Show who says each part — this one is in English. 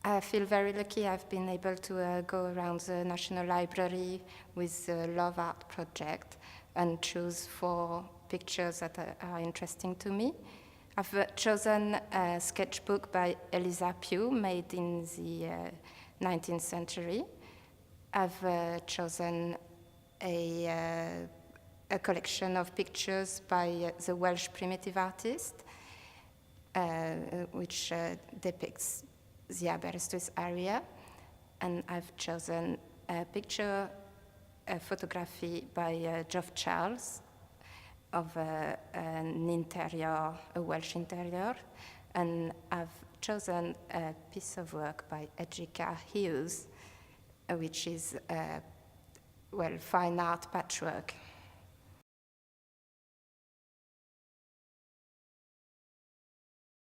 Speaker 1: I feel very lucky. I've been able to go around the National Library with the Love Art project and choose 4 pictures that are interesting to me. I've chosen a sketchbook by Eliza Pugh, made in the 19th century. I've chosen a collection of pictures by the Welsh primitive artist, which depicts the Aberystwyth area. And I've chosen a photography by Geoff Charles of an interior, a Welsh interior. And I've chosen a piece of work by Edgica Hughes, which is, fine art patchwork.